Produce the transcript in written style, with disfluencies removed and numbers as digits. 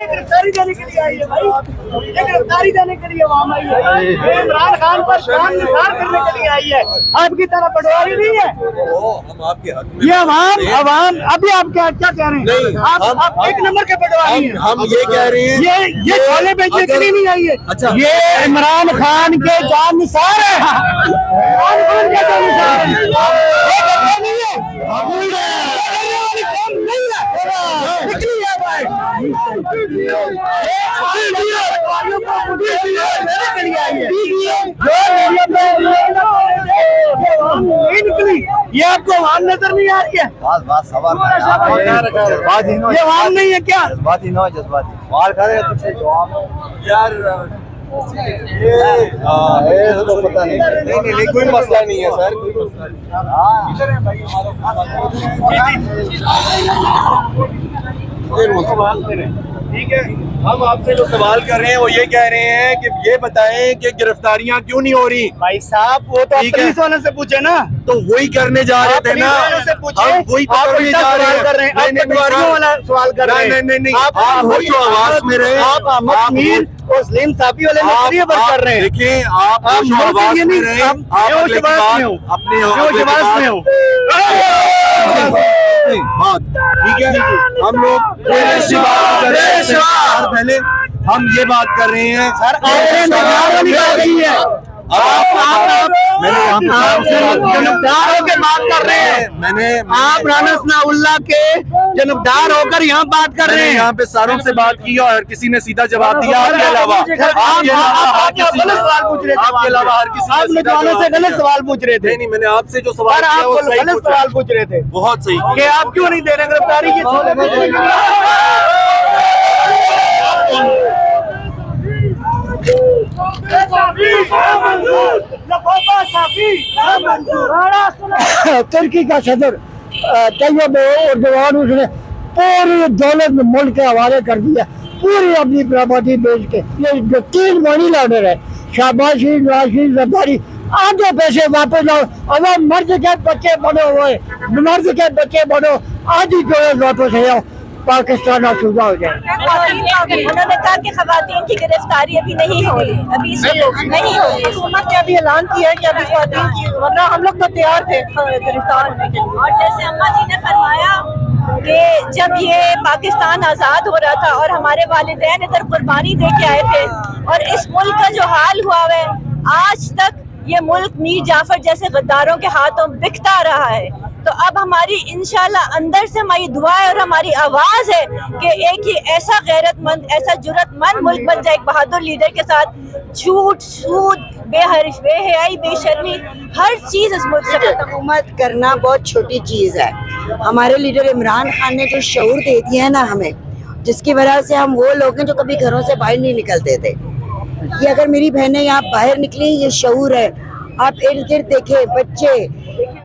गिरफ्तारी देने के लिए आई है भाई, ये गिरफ्तारी देने के लिए आवाम आई है, ये इमरान खान पर शान निसार करने के लिए आई है, आपकी तरह पटवारी नहीं है। हम आपके हक में ये अवाम अभी आप क्या कह रहे हैं? आप एक नंबर के पटवारी हैं। हम ये कह रहे हैं ये छोले बेचने के लिए नहीं आई है। अच्छा। ये इमरान खान के जान निसार है, इमरान खान के जान निसार है, ये करना नहीं है, भूल रहे हैं, नहीं है, निकली है भाई, ये आपको आवाम नजर नहीं आ रही है? ये आवाम नहीं है क्या? जज्बाती ना जज्बाती सवाल करे यार तो पता नहीं कोई मसला नहीं है सर, कोई मसला नहीं। ठीक है, हम आपसे जो सवाल कर रहे हैं वो ये कह रहे हैं कि ये बताएं कि गिरफ्तारियां क्यों नहीं हो रही? भाई साहब वो तो पुलिस वालों से पूछे ना, तो वही करने जा रहे थे ना, से पूछे, हम वही तो आप करने उल्टा जा सवाल कर रहे हैं, आप पटवारियों वाला सवाल कर रहे हैं। नहीं आप होशो आवाज में रहे, आप अहमद मीर और सलीम साफी वाले नजरिए पर कर रहे हैं। देखिए आप होशो आवाज में रहे, आप अपने ठीक है, हम लोग पहले हम ये बात कर रहे हैं सर, जनबदार होकर बात कर रहे हैं, आप राना सनाउल्लाह के जनबदार होकर यहाँ बात कर रहे हैं। यहाँ पे सारों से बात की और किसी ने सीधा जवाब दिया, आपके अलावा आप गलत सवाल पूछ रहे थे, आपके अलावा हर किसी आप नौजवानों से गलत सवाल पूछ रहे थे। नहीं, मैंने आपसे जो सवाल सर किया आप वो सही गलत सवाल पूछ रहे थे, बहुत सही कि आप क्यों नहीं दे रहे गिरफ्तारी की? तुर्की का सदर तैयब एर्दोगान उसने पूरी दौलत मुल्क के हवाले कर दिया, पूरी अपनी प्रॉपर्टी बेच के। ये जो 3 मनी लॉन्डर है, शाबाशी, नवाशी, जरदारी, आधे पैसे वापस लाओ। अगर मर्द के बच्चे बड़े हुए, मर्द के बच्चे बड़ो, आधी दौलत वापस है, पाकिस्तान आसूदा हो जाए। उन्होंने कहा कि खवातीन की गिरफ्तारी अभी नहीं हो रही, अभी नहीं हो रही। हुकूमत ने अभी ऐलान किया है कि अभी खवातीन की, वरना हम लोग तो तैयार थे गिरफ्तार होने के लिए। और जैसे अम्मा जी ने फरमाया कि जब ये पाकिस्तान आज़ाद हो रहा था और हमारे वालिदैन इधर कुर्बानी दे के आए थे, और इस मुल्क का जो हाल हुआ है, आज तक ये मुल्क मीर जाफर जैसे गद्दारों के हाथों बिकता रहा है। तो अब हमारी इंशाल्लाह अंदर से हमारी दुआ है और हमारी आवाज़ है कि एक ही ऐसा गैरतमंद, ऐसा जुर्रतमंद मुल्क बन जाए, एक बहादुर लीडर के साथ झूठ, सूद, बेहयाई, बेशर्मी, हर चीज़ इस मुल्क से हुकूमत करना बहुत छोटी चीज़ है। हमारे लीडर इमरान खान ने जो शऊर दे दिया है ना हमें, जिसकी वजह से हम वो लोग हैं जो कभी घरों से बाहर नहीं निकलते थे। ये अगर मेरी बहनें यहाँ बाहर निकली, ये शऊर है। आप इर्द गिर्द देखें, बच्चे